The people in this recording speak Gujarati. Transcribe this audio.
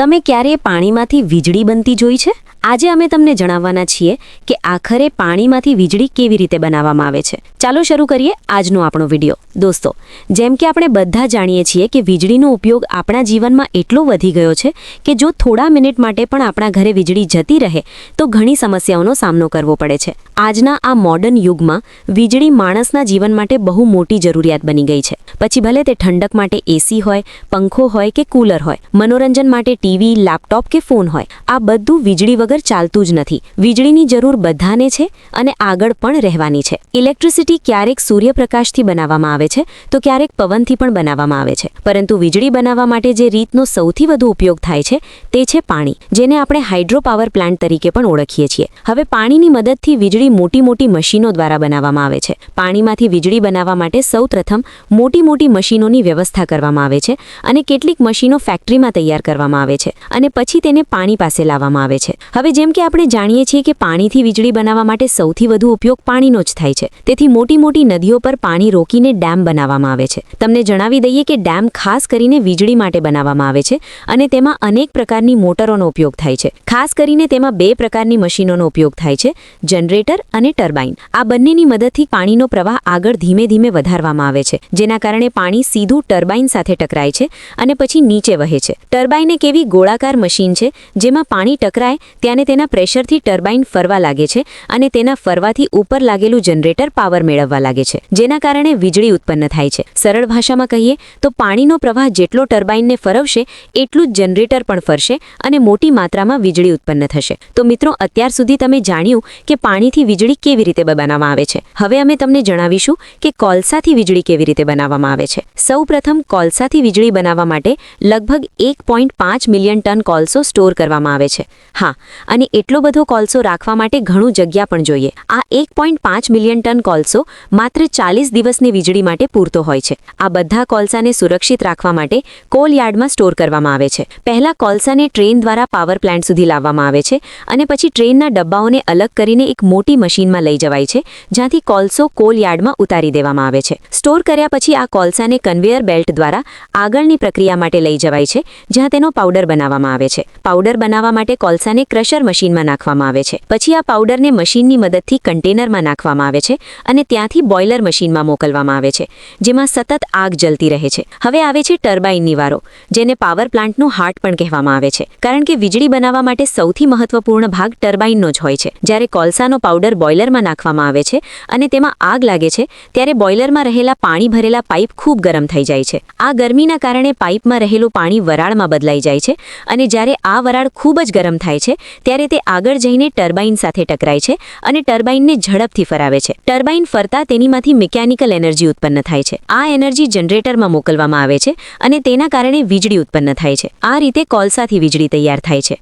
તમે ક્યારેય પાણીમાંથી વીજળી બનતી જોઈ છે? આજે અમે તમને જણાવવાના છીએ કે આખરે પાણીમાંથી વીજળી કેવી રીતે બનાવવામાં આવે છે. ચાલો શરૂ કરીએ આજનો આપણો વિડિયો. દોસ્તો, જેમ કે આપણે બધા જાણીએ છીએ કે વીજળીનો ઉપયોગ આપણા જીવનમાં એટલો વધી ગયો છે કે જો થોડા મિનિટ માટે પણ આપણા ઘરે વીજળી જતી રહે તો ઘણી સમસ્યાઓનો સામનો કરવો પડે છે. આજના આ મોડર્ન યુગમાં વીજળી માણસના જીવન માટે બહુ મોટી જરૂરિયાત બની ગઈ છે. પછી ભલે તે ઠંડક માટે એસી હોય, પંખો હોય કે કૂલર હોય, મનોરંજન માટે ટીવી, લેપટોપ કે ફોન હોય, આ બધું વીજળી વગર ચાલતું જ નથી. વીજળીની જરૂર બધાને છે અને આગળ પણ રહેવાની છે. ઇલેક્ટ્રિસિટી ક્યારેક સૂર્યપ્રકાશથી બનાવવામાં આવે છે તો ક્યારેક પવનથી પણ બનાવવામાં આવે છે. પરંતુ વીજળી બનાવવા માટે જે રીતનો સૌથી વધુ ઉપયોગ થાય છે તે છે પાણી, જેને આપણે હાઇડ્રો પાવર પ્લાન્ટ તરીકે પણ ઓળખીએ છીએ. હવે પાણીની મદદથી વીજળી મોટી મોટી મશીનો દ્વારા બનાવવામાં આવે છે. પાણીમાંથી વીજળી બનાવવા માટે સૌપ્રથમ મોટી મોટી મશીનોની વ્યવસ્થા કરવામાં આવે છે અને કેટલીક મશીનો ફેક્ટરીમાં તૈયાર કરવામાં આવે છે અને પછી તેને પાણી પાસે લાવવામાં આવે છે. હવે જેમ કે આપણે જાણીએ છીએ કે પાણીથી વીજળી બનાવવા માટે સૌથી વધુ ઉપયોગ પાણીનો જ થાય છે. તેથી મોટી મોટી નદીઓ પર પાણી રોકીને ડેમ બનાવવામાં આવે છે. તમને જણાવી દઈએ કે ડેમ ખાસ કરીને વીજળી માટે બનાવવામાં આવે છે અને તેમાં અનેક પ્રકારની મોટરોનો ઉપયોગ થાય છે. ખાસ કરીને તેમાં બે પ્રકારની મશીનોનો ઉપયોગ થાય છે, જનરેટર અને ટર્બાઇન. આ બંનેની મદદથી પાણીનો પ્રવાહ આગળ ધીમે ધીમે વધારવામાં આવે છે, જેના કારણે પાણી સીધું ટર્બાઇન સાથે ટકરાય છે અને પછી નીચે વહે છે. ટર્બાઇન એક એવી ગોળાકાર મશીન છે જેમાં પાણી ટકરાય ત્યારે તેના પ્રેશરથી ટર્બાઇન ફરવા લાગે છે અને તેના ફરવાથી ઉપર લાગેલું જનરેટર પાવર મેળવવા લાગે છે, જેના કારણે વીજળી ઉત્પન્ન થાય છે. સરળ ભાષામાં કહીએ તો પાણીનો પ્રવાહ જેટલો ટર્બાઇનને ફરવશે એટલું જ જનરેટર પણ ફરશે અને મોટી માત્રામાં વીજળી ઉત્પન્ન થશે. તો મિત્રો, અત્યાર સુધી તમે જાણ્યું કે પાણીથી વીજળી કેવી રીતે બનાવવામાં આવે છે. હવે અમે તમને જણાવીશું કે કોલસાથી વીજળી કેવી રીતે બનાવવામાં આવે છે. સૌપ્રથમ કોલસાથી વીજળી બનાવવા માટે લગભગ 1.5 મિલિયન ટન કોલસો સ્ટોર કરવામાં આવે છે. હા, અને એટલો બધો કોલસો રાખવા માટે ઘણું જગ્યા પણ જોઈએ. આ 1.5 મિલિયન ટન કોલસો માત્ર 40 દિવસની વીજળી માટે પૂરતો હોય છે. આ બધા કોલસાને સુરક્ષિત રાખવા માટે કોલ યાર્ડમાં સ્ટોર કરવામાં આવે છે. પહેલા કોલસાને ટ્રેન દ્વારા પાવર પ્લાન્ટ સુધી લાવવામાં આવે છે અને પછી ટ્રેનના ડબ્બાઓને અલગ કરીને એક મોટી મશીનમાં લઈ જવાય છે, જ્યાંથી કોલસો કોલ યાર્ડમાં ઉતારી દેવામાં આવે છે. સ્ટોર કર્યા પછી આ કોલસાને કન્વેયર બેલ્ટ દ્વારા આગળની પ્રક્રિયા માટે લઈ જવાય છે, જ્યાં તેનો પાવડર બનાવવામાં આવે છે. પાવડર બનાવવા માટે કોલસાને ક્રશર મશીનમાં નાખવામાં આવે છે. પછી આ પાવડરને મશીનની મદદથી કન્ટેનરમાં નાખવામાં આવે છે અને ત્યાંથી બોઇલર મશીનમાં મોકલવામાં આવે છે, જેમાં સતત આગ જલતી રહે છે. હવે આવે છે ટર્બાઇનની વારો, જેને પાવર પ્લાન્ટનું હાર્ટ પણ કહેવામાં આવે છે, કારણ કે વીજળી બનાવવા માટે સૌથી મહત્વપૂર્ણ ભાગ ટર્બાઇનનો જ હોય છે. જ્યારે કોલસાનો પાવડર બોઇલરમાં નાખવામાં આવે છે અને તેમાં આગ લાગે છે ત્યારે બોઇલરમાં રહેલા પાણી ભરેલા પાઇપ ખૂબ ગરમ થઈ જાય છે. આ ગરમીના કારણે પાઇપમાં રહેલું પાણી વરાળમાં બદલાઈ જાય છે અને જ્યારે આ વરાળ ખૂબ જ ગરમ થાય છે ત્યારે તે આગળ જઈને ટર્બાઇન સાથે ટકરાય છે અને ટર્બાઇનને ઝડપથી ફરાવે છે. ટર્બાઇન ફરતા તેનીમાંથી મિકેનિકલ એનર્જી ઉત્પન્ન થાય છે. આ એનર્જી જનરેટરમાં મોકલવામાં આવે છે અને તેના કારણે વીજળી ઉત્પન્ન થાય છે. આ રીતે કોલસાથી વીજળી તૈયાર થાય છે.